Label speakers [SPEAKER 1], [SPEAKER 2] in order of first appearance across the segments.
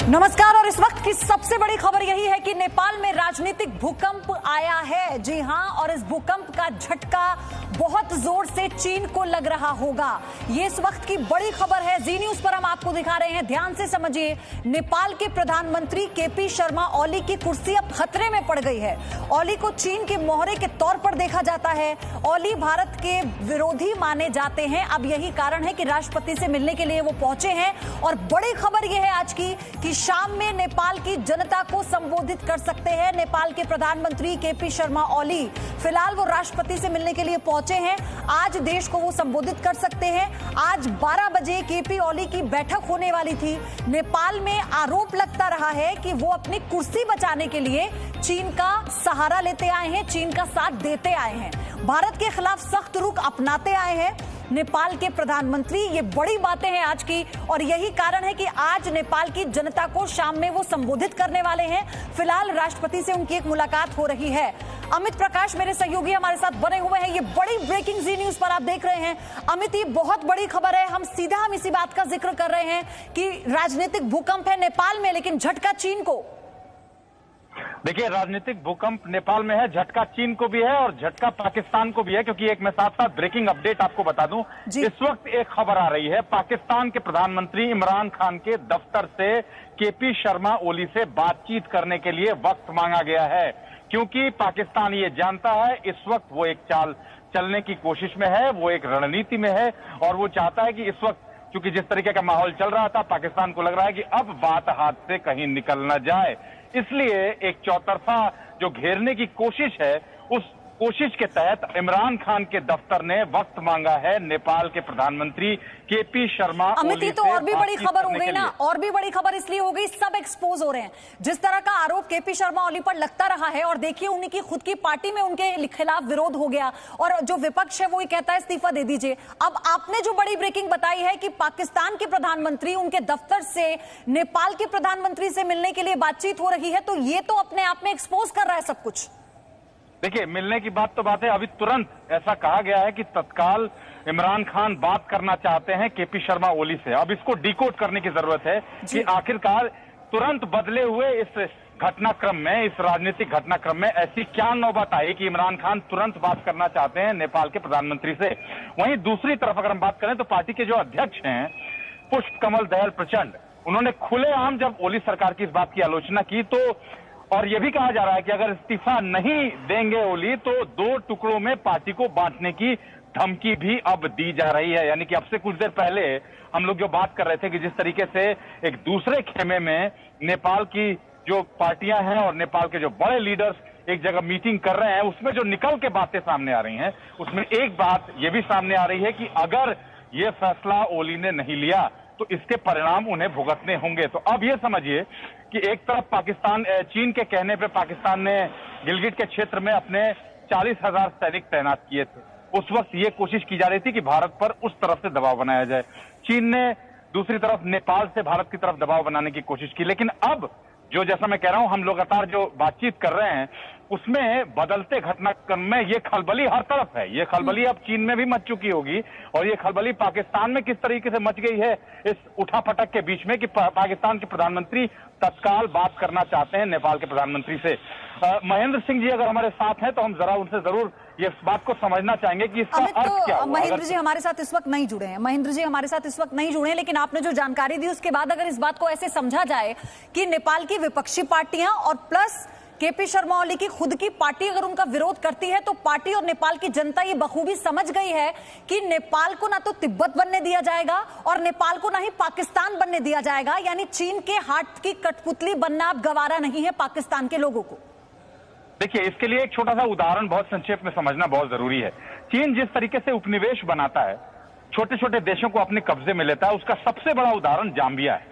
[SPEAKER 1] नमस्कार। और इस वक्त की सबसे बड़ी खबर यही है कि नेपाल में राजनीतिक भूकंप आया है। जी हां, और इस भूकंप का झटका बहुत जोर से चीन को लग रहा होगा। ये इस वक्त की बड़ी खबर है। जी न्यूज पर हम आपको दिखा रहे हैं, ध्यान से समझिए। नेपाल के प्रधानमंत्री केपी शर्मा ओली की कुर्सी अब खतरे में पड़ गई है। ओली को चीन के मोहरे के तौर पर देखा जाता है। ओली भारत के विरोधी माने जाते हैं। अब यही कारण है कि राष्ट्रपति से मिलने के लिए वो पहुंचे हैं। और बड़ी खबर यह है आज की कि शाम में नेपाल की जनता को संबोधित कर सकते हैं नेपाल के प्रधानमंत्री केपी शर्मा ओली। फिलहाल वो राष्ट्रपति से मिलने के लिए पहुंचे हैं। आज देश को वो संबोधित कर सकते हैं। आज 12 बजे केपी ओली की बैठक होने वाली थी। नेपाल में आरोप लगता रहा है कि वो अपनी कुर्सी बचाने के लिए चीन का सहारा लेते आए हैं, चीन का साथ देते आए हैं, भारत के खिलाफ सख्त रुख अपनाते आए हैं नेपाल के प्रधानमंत्री। ये बड़ी बातें हैं आज की, और यही कारण है कि आज नेपाल की जनता को शाम में वो संबोधित करने वाले हैं। फिलहाल राष्ट्रपति से उनकी एक मुलाकात हो रही है। अमित प्रकाश मेरे सहयोगी हमारे साथ बने हुए हैं। ये बड़ी ब्रेकिंग जी न्यूज पर आप देख रहे हैं। अमित, ये बहुत बड़ी खबर है। हम इसी बात का जिक्र कर रहे हैं कि राजनीतिक भूकंप है नेपाल में, लेकिन झटका चीन को।
[SPEAKER 2] देखिए, राजनीतिक भूकंप नेपाल में है, झटका चीन को भी है और झटका पाकिस्तान को भी है। क्योंकि एक मैं साथ साथ ब्रेकिंग अपडेट आपको बता दूं, इस वक्त एक खबर आ रही है। पाकिस्तान के प्रधानमंत्री इमरान खान के दफ्तर से केपी शर्मा ओली से बातचीत करने के लिए वक्त मांगा गया है। क्योंकि पाकिस्तान ये जानता है इस वक्त वो एक चाल चलने की कोशिश में है, वो एक रणनीति में है, और वो चाहता है कि इस वक्त क्योंकि जिस तरीके का माहौल चल रहा था, पाकिस्तान को लग रहा है कि अब बात हाथ से कहीं निकल न जाए, इसलिए एक चौतरफा जो घेरने की कोशिश है, उस कोशिश के तहत इमरान खान के दफ्तर ने वक्त मांगा है नेपाल के प्रधानमंत्री केपी शर्मा ओली से।
[SPEAKER 1] तो और भी बड़ी खबर हो गई ना, और भी बड़ी खबर इसलिए हो गई, सब एक्सपोज हो रहे हैं। जिस तरह का आरोप केपी शर्मा ओली पर लगता रहा है, और देखिए उनकी खुद की पार्टी में उनके खिलाफ विरोध हो गया, और जो विपक्ष है वो कहता है इस्तीफा दे दीजिए। अब आपने जो बड़ी ब्रेकिंग बताई है कि पाकिस्तान के प्रधानमंत्री उनके दफ्तर से नेपाल के प्रधानमंत्री से मिलने के लिए बातचीत हो रही है, तो ये तो अपने आप में एक्सपोज कर रहा है सब कुछ।
[SPEAKER 2] देखिए, मिलने की बात तो बात है, अभी तुरंत ऐसा कहा गया है कि तत्काल इमरान खान बात करना चाहते हैं केपी शर्मा ओली से। अब इसको डिकोड करने की जरूरत है कि आखिरकार तुरंत बदले हुए इस घटनाक्रम में, इस राजनीतिक घटनाक्रम में ऐसी क्या नौबत आई कि इमरान खान तुरंत बात करना चाहते हैं नेपाल के प्रधानमंत्री से। वहीं दूसरी तरफ अगर हम बात करें तो पार्टी के जो अध्यक्ष हैं पुष्प कमल दहल प्रचंड, उन्होंने खुलेआम जब ओली सरकार की इस बात की आलोचना की, तो और यह भी कहा जा रहा है कि अगर इस्तीफा नहीं देंगे ओली तो 2 टुकड़ों में पार्टी को बांटने की धमकी भी अब दी जा रही है। यानी कि अब से कुछ देर पहले हम लोग जो बात कर रहे थे कि जिस तरीके से एक दूसरे खेमे में नेपाल की जो पार्टियां हैं और नेपाल के जो बड़े लीडर्स एक जगह मीटिंग कर रहे हैं, उसमें जो निकल के बातें सामने आ रही हैं, उसमें एक बात ये भी सामने आ रही है कि अगर ये फैसला ओली ने नहीं लिया तो इसके परिणाम उन्हें भुगतने होंगे। तो अब ये समझिए कि एक तरफ पाकिस्तान, चीन के कहने पे पाकिस्तान ने गिलगिट के क्षेत्र में अपने 40,000 सैनिक तैनात किए थे। उस वक्त ये कोशिश की जा रही थी कि भारत पर उस तरफ से दबाव बनाया जाए। चीन ने दूसरी तरफ नेपाल से भारत की तरफ दबाव बनाने की कोशिश की। लेकिन अब जो, जैसा मैं कह रहा हूं, हम लगातार जो बातचीत कर रहे हैं उसमें बदलते घटनाक्रम में ये खलबली हर तरफ है। ये खलबली अब चीन में भी मच चुकी होगी, और ये खलबली पाकिस्तान में किस तरीके से मच गई है इस उठापटक के बीच में कि पाकिस्तान के प्रधानमंत्री तत्काल बात करना चाहते हैं नेपाल के प्रधानमंत्री से। महेंद्र सिंह जी अगर हमारे साथ हैं तो हम जरा उनसे जरूर ये बात को समझना चाहेंगे कि इसका अर्थ क्या हुआ।
[SPEAKER 1] महेंद्र जी हमारे साथ इस वक्त नहीं जुड़े हैं। महेंद्र जी हमारे साथ इस वक्त नहीं जुड़े हैं, लेकिन आपने जो जानकारी दी उसके बाद अगर इस बात को ऐसे समझा जाए कि नेपाल की विपक्षी पार्टियां और प्लस केपी शर्मा ओली की खुद की पार्टी अगर उनका विरोध करती है, तो पार्टी और नेपाल की जनता ये बखूबी समझ गई है कि नेपाल को ना तो तिब्बत बनने दिया जाएगा और नेपाल को ना ही पाकिस्तान बनने दिया जाएगा। यानी चीन के हाथ की कठपुतली बनना अब गवारा नहीं है पाकिस्तान के लोगों को।
[SPEAKER 2] देखिए, इसके लिए एक छोटा सा उदाहरण बहुत संक्षेप में समझना बहुत जरूरी है। चीन जिस तरीके से उपनिवेश बनाता है, छोटे छोटे देशों को अपने कब्जे में लेता है, उसका सबसे बड़ा उदाहरण जाम्बिया है।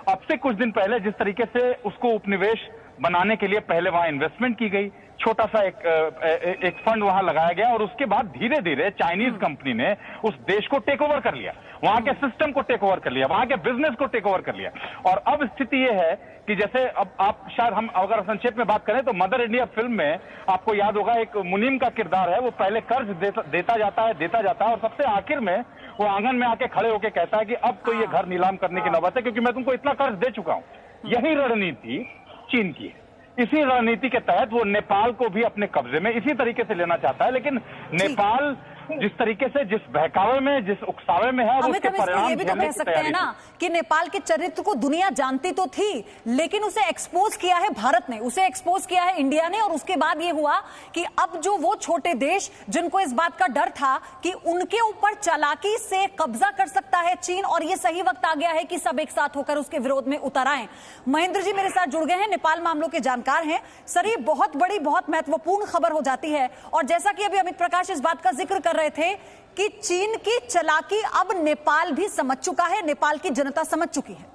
[SPEAKER 2] अब से कुछ दिन पहले जिस तरीके से उसको उपनिवेश बनाने के लिए पहले वहां इन्वेस्टमेंट की गई, छोटा सा एक फंड वहां लगाया गया, और उसके बाद धीरे धीरे चाइनीज कंपनी ने उस देश को टेक ओवर कर लिया, वहां के सिस्टम को टेक ओवर कर लिया, वहां के बिजनेस को टेक ओवर कर लिया। और अब स्थिति यह है कि जैसे अब आप शायद, हम अगर संक्षेप में बात करें तो मदर इंडिया फिल्म में आपको याद होगा एक मुनीम का किरदार है, वो पहले कर्ज देता जाता है और सबसे आखिर में वो आंगन में आके खड़े होके कहता है कि अब तो ये घर नीलाम करने की नौबत है, क्योंकि मैं तुमको इतना कर्ज दे चुका हूं। यही रणनीति चीन की है। इसी रणनीति के तहत वो नेपाल को भी अपने कब्जे में इसी तरीके से लेना चाहता है, लेकिन नेपाल जिस तरीके से, जिस बहकावे में, जिस उकसावे में है,
[SPEAKER 1] उसके परिणाम ये भी तो कह सकते हैं ना कि नेपाल के चरित्र को दुनिया जानती तो थी, लेकिन उसे एक्सपोज किया है भारत ने, उसे एक्सपोज किया है इंडिया ने। और उसके बाद ये हुआ कि अब जो वो छोटे देश जिनको इस बात का डर था कि उनके ऊपर चालाकी से कब्जा कर सकता है चीन, और ये सही वक्त आ गया है कि सब एक साथ होकर उसके विरोध में उतर आए। महेंद्र जी मेरे साथ जुड़ गए हैं, नेपाल मामलों के जानकार हैं। सर, ये बहुत बड़ी, बहुत महत्वपूर्ण खबर हो जाती है, और जैसा कि अभी अमित प्रकाश इस बात का जिक्र कर रहे थे कि चीन की चालाकी अब नेपाल भी समझ चुका है, नेपाल की जनता समझ चुकी है।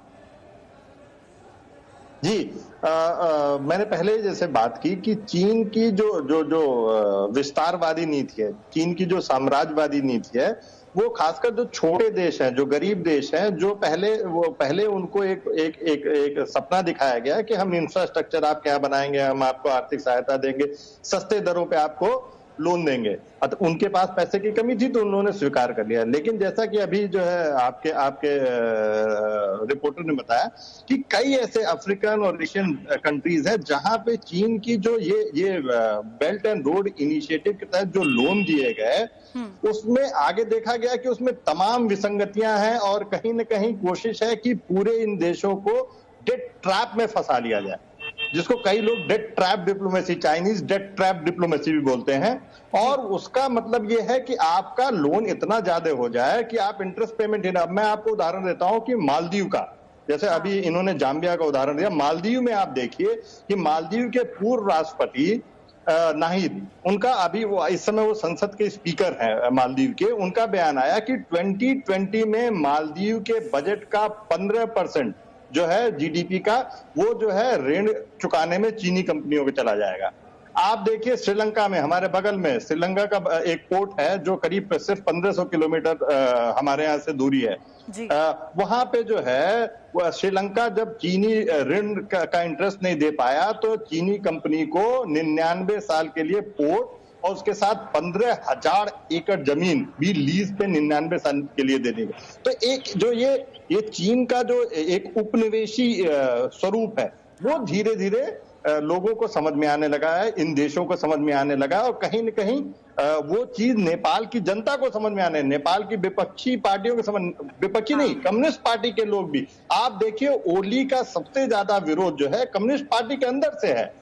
[SPEAKER 3] जी, मैंने पहले जैसे बात की कि चीन की जो विस्तारवादी नीति है, चीन की जो साम्राज्यवादी नीति है, वो खासकर जो छोटे देश हैं, जो गरीब देश हैं, जो पहले उनको एक सपना दिखाया गया कि हम इंफ्रास्ट्रक्चर आपके यहाँ बनाएंगे, हम आपको आर्थिक सहायता देंगे, सस्ते दरों पे आपको लोन देंगे। उनके पास पैसे की कमी थी तो उन्होंने स्वीकार कर लिया। लेकिन जैसा कि अभी जो है आपके रिपोर्टर ने बताया कि कई ऐसे अफ्रीकन और एशियन कंट्रीज हैं जहां पे चीन की जो ये बेल्ट एंड रोड इनिशिएटिव के तहत जो लोन दिए गए, उसमें आगे देखा गया कि उसमें तमाम विसंगतियां हैं, और कहीं न कहीं कोशिश है कि पूरे इन देशों को डेट ट्रैप में फंसा लिया जाए, जिसको कई लोग debt trap diplomacy, Chinese debt trap diplomacy भी बोलते हैं। और उसका मतलब ये है कि आपका लोन इतना ज्यादा हो जाए कि आप इंटरेस्ट पेमेंट ही ना। मैं आपको उदाहरण देता हूं कि मालदीव का, जैसे अभी इन्होंने जाम्बिया का उदाहरण दिया। मालदीव में आप देखिए कि मालदीव के पूर्व राष्ट्रपति नाहिद, उनका अभी इस समय वो संसद के स्पीकर हैं मालदीव के, उनका बयान आया कि 2020 में मालदीव के बजट का 15% जो है जीडीपी का, वो जो है ऋण चुकाने में चीनी कंपनियों को चला जाएगा। आप देखिए श्रीलंका में, हमारे बगल में श्रीलंका का एक पोर्ट है जो करीब सिर्फ 1500 किलोमीटर हमारे यहाँ से दूरी है। वहां पे जो है श्रीलंका जब चीनी ऋण का इंटरेस्ट नहीं दे पाया तो चीनी कंपनी को 99 साल के लिए पोर्ट और उसके साथ 15,000 एकड़ जमीन भी लीज पे 99 साल के लिए दे देंगे। तो एक जो ये चीन का जो एक उपनिवेशी स्वरूप है, वो धीरे धीरे लोगों को समझ में आने लगा है, इन देशों को समझ में आने लगा है, और कहीं न कहीं वो चीज नेपाल की जनता को समझ में आने, नेपाल की विपक्षी पार्टियों को समझ, विपक्षी नहीं, कम्युनिस्ट पार्टी के लोग भी। आप देखिए ओली का सबसे ज्यादा विरोध जो है कम्युनिस्ट पार्टी के अंदर से है।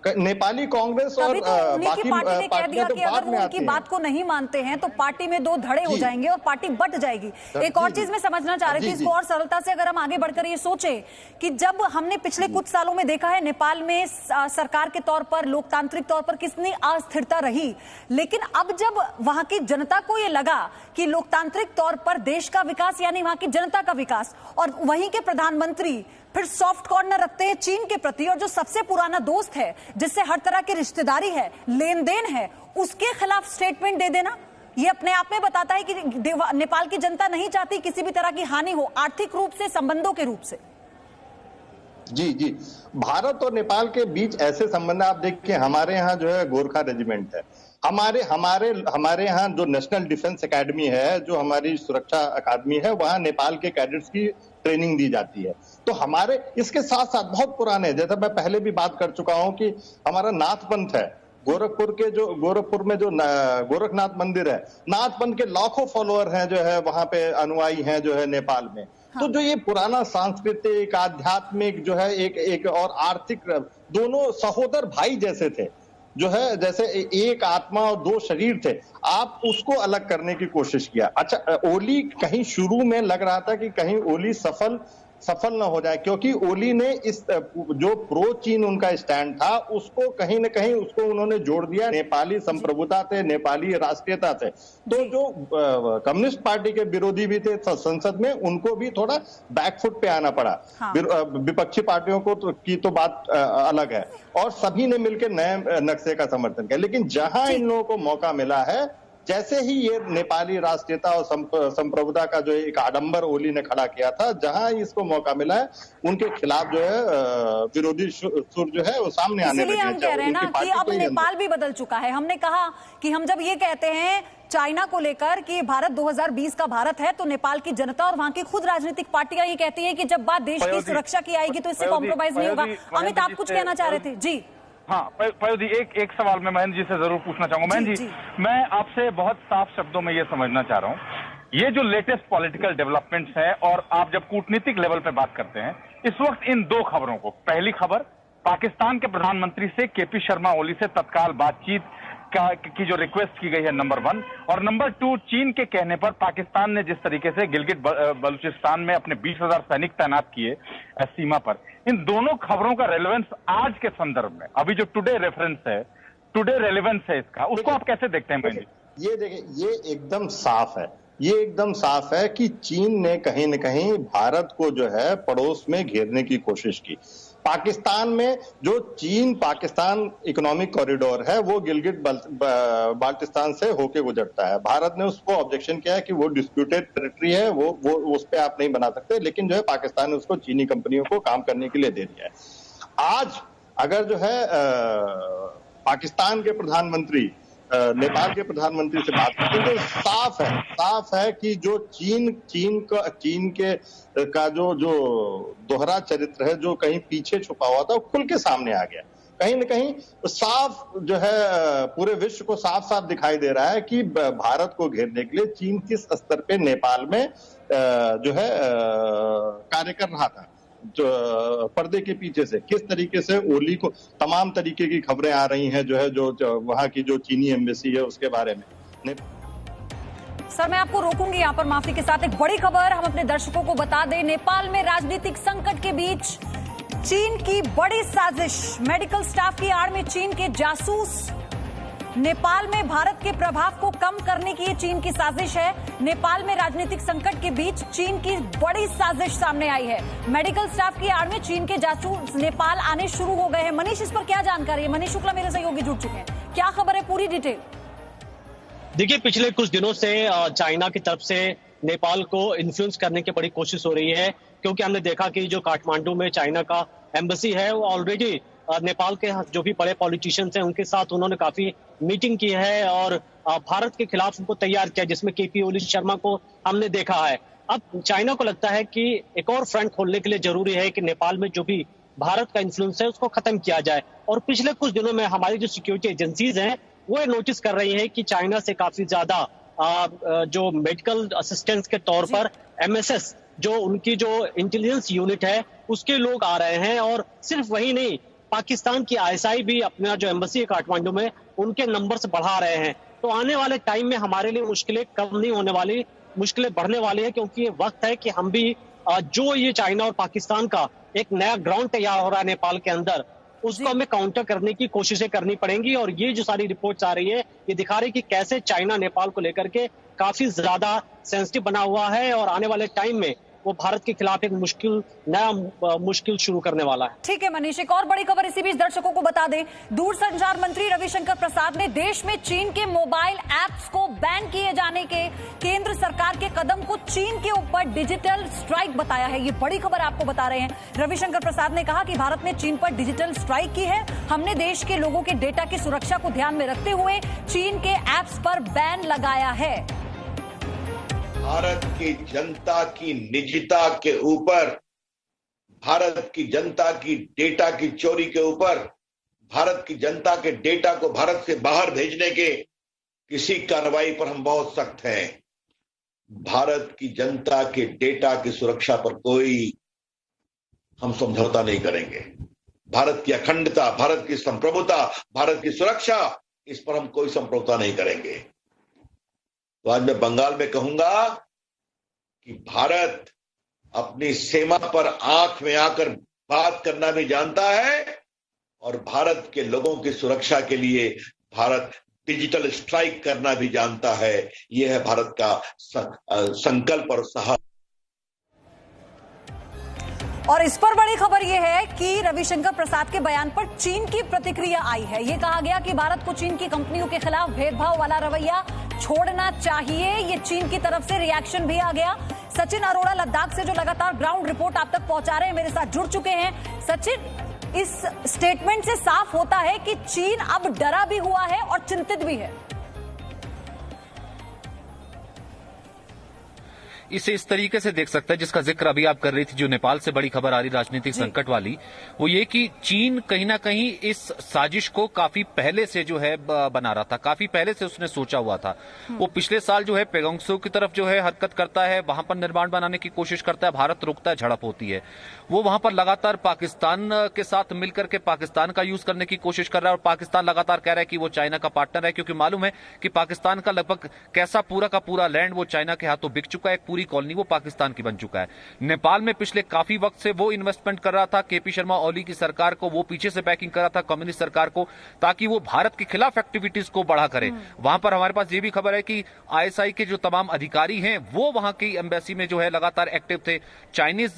[SPEAKER 3] नेपाली कांग्रेस और
[SPEAKER 1] बाकी पार्टी ने कह दिया कि अगर वो उनकी बात को नहीं मानते हैं तो पार्टी में दो धड़े हो जाएंगे और पार्टी बट जाएगी। एक और चीज मैं समझना चाह रही थी, इसको और सरलता से अगर हम आगे बढ़कर ये सोचें कि जब हमने पिछले कुछ सालों में देखा है नेपाल में सरकार के तौर पर, लोकतांत्रिक तौर पर कितनी अस्थिरता रही, लेकिन अब जब वहां की जनता को ये लगा कि लोकतांत्रिक तौर पर देश का विकास यानी वहां की जनता का विकास, और वहीं के प्रधानमंत्री फिर सॉफ्ट कॉर्नर रखते हैं चीन के प्रति, और जो सबसे पुराना दोस्त है, जिससे हर तरह की रिश्तेदारी है, लेन देन है, उसके खिलाफ स्टेटमेंट दे देना, ये अपने आप में बताता है कि नेपाल की जनता नहीं चाहती किसी भी तरह की हानि हो, आर्थिक रूप से, संबंधों के रूप से।
[SPEAKER 3] जी, भारत और नेपाल के बीच ऐसे संबंध, आप देखिए हमारे यहाँ जो है गोरखा रेजिमेंट है, हमारे यहाँ जो नेशनल डिफेंस एकेडमी है, जो हमारी सुरक्षा अकादमी है, वहाँ नेपाल के कैडेट्स की ट्रेनिंग दी जाती है। तो हमारे इसके साथ साथ बहुत पुराने, जैसा मैं पहले भी बात कर चुका हूं कि हमारा नाथ पंथ है, गोरखपुर में जो गोरखनाथ मंदिर है, नाथ पंथ के लाखों फॉलोअर हैं जो है वहां पे, अनुयायी हैं जो है नेपाल में। तो जो ये पुराना सांस्कृतिक, आध्यात्मिक जो है एक और आर्थिक, दोनों सहोदर भाई जैसे थे, जो है जैसे एक आत्मा और दो शरीर थे, आप उसको अलग करने की कोशिश किया। अच्छा, ओली कहीं शुरू में लग रहा था कि कहीं ओली सफल न हो जाए, क्योंकि ओली ने इस जो प्रो चीन उनका स्टैंड था, उसको कहीं न कहीं उसको उन्होंने जोड़ दिया नेपाली संप्रभुता से, नेपाली राष्ट्रीयता से। तो जो कम्युनिस्ट पार्टी के विरोधी भी थे संसद में, उनको भी थोड़ा बैकफुट पे आना पड़ा। विपक्षी पार्टियों को की तो बात अलग है, और सभी ने मिलकर नए नक्शे का समर्थन किया। लेकिन जहां इन लोगों को मौका मिला है, जैसे ही ये नेपाली राष्ट्रीयता और संप्रभुता का जो एक आडंबर ओली ने खड़ा किया था, जहां इसको मौका मिला है उनके खिलाफ जो है विरोधी सुर जो है वो सामने आने लगे।
[SPEAKER 1] इसलिए हम कह रहे हैं ना कि अब नेपाल भी बदल चुका है। हमने कहा कि हम जब ये कहते हैं चाइना को लेकर कि भारत 2020 का भारत है, तो नेपाल की जनता और वहां की खुद राजनीतिक पार्टियां ये कहती हैं कि जब बात देश की सुरक्षा की आएगी तो इससे कॉम्प्रोमाइज नहीं होगा। अमित, आप कुछ कहना चाह रहे थे? जी
[SPEAKER 2] हाँ पयो जी, एक सवाल मैं महेंद्र जी से जरूर पूछना चाहूंगा। महेंद्र जी, मैं आपसे बहुत साफ शब्दों में ये समझना चाह रहा हूँ, ये जो लेटेस्ट पॉलिटिकल डेवलपमेंट्स हैं और आप जब कूटनीतिक लेवल पे बात करते हैं इस वक्त, इन दो खबरों को, पहली खबर पाकिस्तान के प्रधानमंत्री से केपी शर्मा ओली से तत्काल बातचीत की जो रिक्वेस्ट की गई है, नंबर 1, और नंबर 2 चीन के कहने पर पाकिस्तान ने जिस तरीके से गिलगित बलूचिस्तान में अपने 20,000 सैनिक तैनात किए सीमा पर, इन दोनों खबरों का रेलेवेंस आज के संदर्भ में, अभी जो टुडे रेफरेंस है, टुडे रेलेवेंस है इसका, उसको आप कैसे देखते हैं महेंद्र?
[SPEAKER 3] ये देखिए, ये एकदम साफ है, ये एकदम साफ है कि चीन ने कहीं न कहीं भारत को जो है पड़ोस में घेरने की कोशिश की। पाकिस्तान में जो चीन पाकिस्तान इकोनॉमिक कॉरिडोर है वो गिलगित बाल्टिस्तान से होके गुजरता है। भारत ने उसको ऑब्जेक्शन किया है कि वो डिस्प्यूटेड टेरिटरी है, वो उस पे आप नहीं बना सकते, लेकिन जो है पाकिस्तान ने उसको चीनी कंपनियों को काम करने के लिए दे दिया है। आज अगर जो है पाकिस्तान के प्रधानमंत्री नेपाल के प्रधानमंत्री से बात करते हैं तो साफ है कि जो चीन का जो दोहरा चरित्र है, जो कहीं पीछे छुपा हुआ था, वो खुल के सामने आ गया। कहीं न कहीं साफ जो है पूरे विश्व को साफ साफ दिखाई दे रहा है कि भारत को घेरने के लिए चीन किस स्तर पे नेपाल में जो है कार्य कर रहा था, जो पर्दे के पीछे से किस तरीके से ओली को, तमाम तरीके की खबरें आ रही हैं जो है जो वहां की जो चीनी एम्बेसी है उसके बारे में।
[SPEAKER 1] सर, मैं आपको रोकूंगी यहाँ पर माफी के साथ। एक बड़ी खबर हम अपने दर्शकों को बता दें, नेपाल में राजनीतिक संकट के बीच चीन की बड़ी साजिश, मेडिकल स्टाफ की आड़ में चीन के जासूस, नेपाल में भारत के प्रभाव को कम करने की ये चीन की साजिश है। नेपाल में राजनीतिक संकट के बीच चीन की बड़ी साजिश सामने आई है। मेडिकल स्टाफ की आड़ में चीन के जासूस नेपाल आने शुरू हो गए हैं। मनीष, इस पर क्या जानकारी है? मनीष शुक्ला मेरे सहयोगी जुड़ चुके हैं, क्या खबर है, पूरी डिटेल?
[SPEAKER 4] देखिए, पिछले कुछ दिनों से चाइना की तरफ से नेपाल को इन्फ्लुएंस करने की बड़ी कोशिश हो रही है, क्योंकि हमने देखा कि जो काठमांडू में चाइना का एम्बेसी है वो ऑलरेडी नेपाल के जो भी बड़े पॉलिटिशियंस हैं उनके साथ उन्होंने काफी मीटिंग की है और भारत के खिलाफ उनको तैयार किया, जिसमें केपी ओली शर्मा को हमने देखा है। अब चाइना को लगता है कि एक और फ्रंट खोलने के लिए जरूरी है कि नेपाल में जो भी भारत का इन्फ्लुएंस है उसको खत्म किया जाए। और पिछले कुछ दिनों में हमारी जो सिक्योरिटी एजेंसीज हैं वो ये नोटिस कर रही है कि चाइना से काफी ज्यादा जो मेडिकल असिस्टेंस के तौर पर MSS, जो उनकी जो इंटेलिजेंस यूनिट है, उसके लोग आ रहे हैं। और सिर्फ वही नहीं, पाकिस्तान की ISI भी अपना जो एम्बेसी है काठमांडू में, उनके नंबर्स बढ़ा रहे हैं। तो आने वाले टाइम में हमारे लिए मुश्किलें कम नहीं होने वाली, मुश्किलें बढ़ने वाली है, क्योंकि ये वक्त है कि हम भी जो ये चाइना और पाकिस्तान का एक नया ग्राउंड तैयार हो रहा है नेपाल के अंदर, उसको हमें काउंटर करने की कोशिशें करनी पड़ेंगी। और ये जो सारी रिपोर्ट्स आ रही है ये दिखा रही है कि कैसे चाइना नेपाल को लेकर के काफी ज्यादा सेंसिटिव बना हुआ है और आने वाले टाइम में वो भारत के खिलाफ एक नया मुश्किल शुरू करने वाला है।
[SPEAKER 1] ठीक है मनीष, एक और बड़ी खबर इसी बीच दर्शकों को बता दें, दूरसंचार मंत्री रविशंकर प्रसाद ने देश में चीन के मोबाइल ऐप्स को बैन किए जाने के केंद्र सरकार के कदम को चीन के ऊपर डिजिटल स्ट्राइक बताया है। ये बड़ी खबर आपको बता रहे हैं। रविशंकर प्रसाद ने कहा कि भारत ने चीन पर डिजिटल स्ट्राइक की है, हमने देश के लोगों के डेटा की सुरक्षा को ध्यान में रखते हुए चीन के ऐप्स पर बैन लगाया है।
[SPEAKER 5] भारत की जनता की निजता के ऊपर, भारत की जनता की डेटा की चोरी के ऊपर, भारत की जनता के डेटा को भारत से बाहर भेजने के किसी कार्रवाई पर हम बहुत सख्त हैं। भारत की जनता के डेटा की सुरक्षा पर कोई हम समझौता नहीं करेंगे। भारत की अखंडता, भारत की संप्रभुता, भारत की सुरक्षा, इस पर हम कोई समझौता नहीं करेंगे। तो आज मैं बंगाल में कहूंगा कि भारत अपनी सीमा पर आंख में आकर बात करना भी जानता है और भारत के लोगों की सुरक्षा के लिए भारत डिजिटल स्ट्राइक करना भी जानता है। यह है भारत का संकल्प और साहस।
[SPEAKER 1] और इस पर बड़ी खबर यह है कि रविशंकर प्रसाद के बयान पर चीन की प्रतिक्रिया आई है। यह कहा गया कि भारत को चीन की कंपनियों के खिलाफ भेदभाव वाला रवैया छोड़ना चाहिए। ये चीन की तरफ से रिएक्शन भी आ गया। सचिन अरोड़ा लद्दाख से जो लगातार ग्राउंड रिपोर्ट आप तक पहुंचा रहे हैं, मेरे साथ जुड़ चुके हैं। सचिन, इस स्टेटमेंट से साफ होता है कि चीन अब डरा भी हुआ है और चिंतित भी है।
[SPEAKER 6] इसे इस तरीके से देख सकते हैं जिसका जिक्र अभी आप कर रही थी, जो नेपाल से बड़ी खबर आ रही राजनीतिक संकट वाली, वो ये कि चीन कहीं ना कहीं इस साजिश को काफी पहले से जो है बना रहा था, काफी पहले से उसने सोचा हुआ था। वो पिछले साल जो है पेगोंगसू की तरफ जो है हरकत करता है, वहां पर निर्माण बनाने की कोशिश करता है, भारत रुकता है, झड़प होती है। वो वहां पर लगातार पाकिस्तान के साथ मिलकर के पाकिस्तान का यूज करने की कोशिश कर रहा है और पाकिस्तान लगातार कह रहा है कि वो चाइना का पार्टनर है, क्योंकि मालूम है कि पाकिस्तान का लगभग कैसा पूरा का पूरा लैंड वो चाइना के हाथों बिक चुका है, पूरी कॉलोनी वो पाकिस्तान की बन चुका है। नेपाल में पिछले काफी वक्त से वो इन्वेस्टमेंट कर रहा था, केपी शर्मा ओली की सरकार को वो पीछे से बैकिंग कर रहा था, कम्युनिस्ट सरकार को, ताकि वो भारत के खिलाफ एक्टिविटीज को बढ़ा करे। वहां पर हमारे पास ये भी खबर है कि आईएसआई के जो तमाम अधिकारी हैं वो वहां की एम्बेसी में जो है लगातार एक्टिव थे। चाइनीज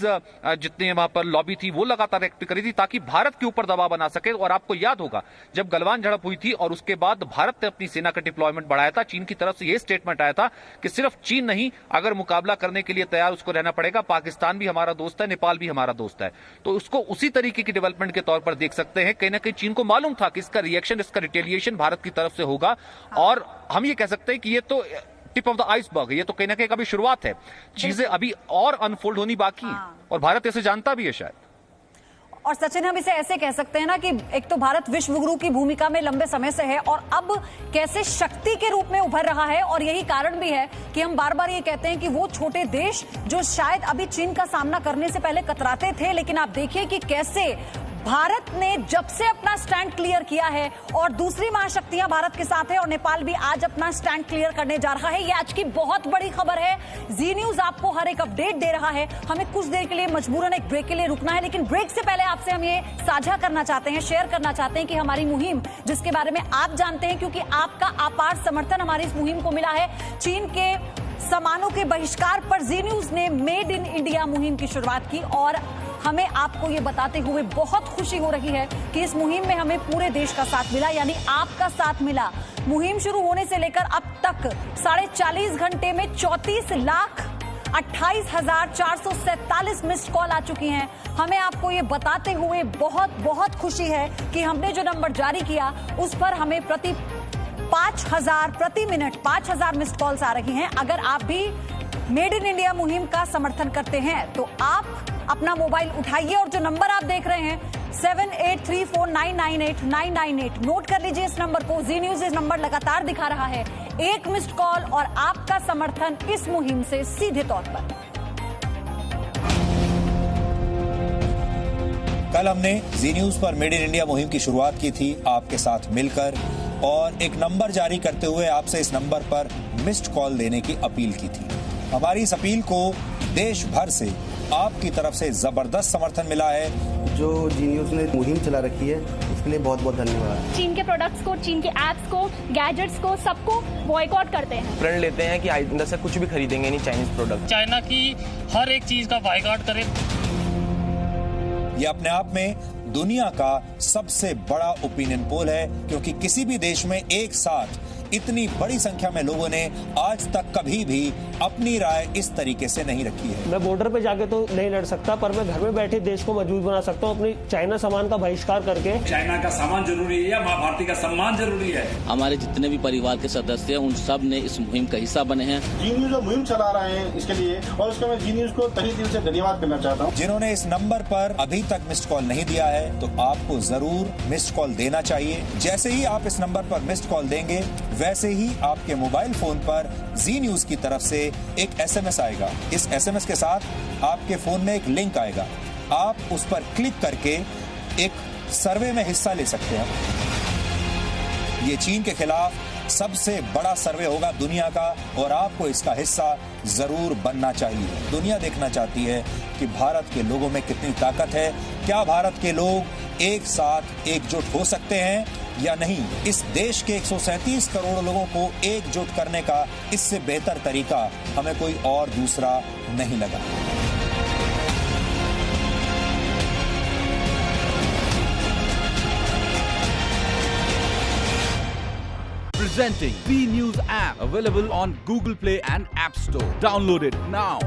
[SPEAKER 6] जितने वहां पर लॉबी थी वो लगातार एक्टिव करी थी ताकि भारत के ऊपर दबाव बना सके। और आपको याद होगा जब गलवान झड़प हुई थी और उसके बाद भारत ने अपनी सेना का डिप्लॉयमेंट बढ़ाया था, चीन की तरफ से यह स्टेटमेंट आया था कि सिर्फ चीन नहीं, अगर मुकाबला करने के लिए तैयार उसको रहना पड़ेगा, पाकिस्तान भी हमारा दोस्त है, नेपाल भी हमारा दोस्त है। तो उसको उसी तरीके की डेवलपमेंट के तौर पर देख सकते हैं। कहीं ना कहीं चीन को मालूम था कि इसका रिएक्शन, इसका रिटेलिएशन भारत की तरफ से होगा। और हम ये कह सकते हैं कि ये तो टिप ऑफ द आइसबर्ग है, ये तो कहीं ना कहीं अभी शुरुआत है, चीजें अभी और अनफोल्ड होनी बाकी है और भारत ऐसे जानता भी है शायद।
[SPEAKER 1] और सचिन, हम इसे ऐसे कह सकते हैं ना कि एक तो भारत विश्व गुरु की भूमिका में लंबे समय से है और अब कैसे शक्ति के रूप में उभर रहा है। और यही कारण भी है कि हम बार बार ये कहते हैं कि वो छोटे देश जो शायद अभी चीन का सामना करने से पहले कतराते थे, लेकिन आप देखिए कि कैसे भारत ने जब से अपना स्टैंड क्लियर किया है और दूसरी महाशक्तियां भारत के साथ है और नेपाल भी आज अपना स्टैंड क्लियर करने जा रहा है। ये आज की बहुत बड़ी खबर है। जी न्यूज आपको हर एक अपडेट दे रहा है। हमें कुछ देर के लिए मजबूरन एक ब्रेक के लिए रुकना है, लेकिन ब्रेक से पहले आपसे हम ये साझा करना चाहते हैं, शेयर करना चाहते हैं कि हमारी मुहिम, जिसके बारे में आप जानते हैं क्योंकि आपका अपार समर्थन हमारी इस मुहिम को मिला है, चीन के सामानों के बहिष्कार पर जी न्यूज ने मेड इन इंडिया मुहिम की शुरुआत की और हमें आपको ये बताते हुए बहुत खुशी हो रही है कि इस मुहिम में हमें पूरे देश का साथ मिला, यानी आपका साथ मिला। मुहिम शुरू होने से लेकर अब तक 40.5 घंटे में 34,28,447 मिस्ड कॉल आ चुकी हैं। हमें आपको ये बताते हुए बहुत बहुत खुशी है कि हमने जो नंबर जारी किया उस पर हमें प्रति 5,000 प्रति मिनट 5,000 मिस्ड कॉल्स आ रही हैं। अगर आप भी मेड इन इंडिया मुहिम का समर्थन करते हैं तो आप अपना मोबाइल उठाइए और जो नंबर आप देख रहे हैं 7834998998 नोट कर लीजिए इस नंबर को। जी न्यूज इस नंबर लगातार दिखा रहा है। एक मिस्ड कॉल और आपका समर्थन इस मुहिम से सीधे तौर पर।
[SPEAKER 7] कल हमने जी न्यूज पर मेड इन इंडिया मुहिम की शुरुआत की थी आपके साथ मिलकर और एक नंबर जारी करते हुए आपसे इस नंबर पर मिस्ड कॉल देने की अपील की थी। हमारी इस अपील को देश भर से आपकी तरफ से जबरदस्त समर्थन मिला है।
[SPEAKER 8] जो जी न्यूज ने मुहिम चला रखी है उसके लिए बहुत बहुत धन्यवाद।
[SPEAKER 9] चीन के प्रोडक्ट्स को, चीन के एप्स को, गैजेट्स को, सबको बॉयकॉट करते हैं।
[SPEAKER 10] प्रण लेते हैं कि आइंदा से कुछ भी खरीदेंगे नहीं चाइनीज प्रोडक्ट।
[SPEAKER 11] चाइना की हर एक चीज का बॉयकॉट करें।
[SPEAKER 7] ये अपने आप में दुनिया का सबसे बड़ा ओपिनियन पोल है क्योंकि किसी भी देश में एक साथ इतनी बड़ी संख्या में लोगों ने आज तक कभी भी अपनी राय इस तरीके से नहीं रखी है।
[SPEAKER 12] मैं बॉर्डर पे जाके तो नहीं लड़ सकता, पर मैं घर में बैठे देश को मजबूत बना सकता हूँ अपनी चाइना सामान का बहिष्कार करके।
[SPEAKER 13] चाइना का सामान जरूरी है या माँ भारती का सम्मान जरूरी है?
[SPEAKER 14] हमारे जितने भी परिवार के सदस्य हैं उन सब ने इस मुहिम का हिस्सा बने हैं।
[SPEAKER 15] जी न्यूज जो मुहिम चला रहे हैं इसके लिए और उसके मैं जी न्यूज को तहे दिल से धन्यवाद करना चाहता हूँ।
[SPEAKER 7] जिन्होंने इस नंबर पर अभी तक मिस्ड कॉल नहीं दिया है तो आपको जरूर मिस्ड कॉल देना चाहिए। जैसे ही आप इस नंबर पर मिस्ड कॉल देंगे वैसे ही आपके मोबाइल फोन पर जी न्यूज की तरफ से एक SMS आएगा। इस SMS के साथ आपके फोन में एक लिंक आएगा, आप उस पर क्लिक करके एक सर्वे में हिस्सा ले सकते हैं। ये चीन के खिलाफ सबसे बड़ा सर्वे होगा दुनिया का और आपको इसका हिस्सा जरूर बनना चाहिए। दुनिया देखना चाहती है कि भारत के लोगों में कितनी ताकत है, क्या भारत के लोग एक साथ एकजुट हो सकते हैं या नहीं। इस देश के 137 करोड़ लोगों को एकजुट करने का इससे बेहतर तरीका हमें कोई और दूसरा नहीं लगा।
[SPEAKER 16] Presenting V News app, available on Google Play and App Store. Download it now.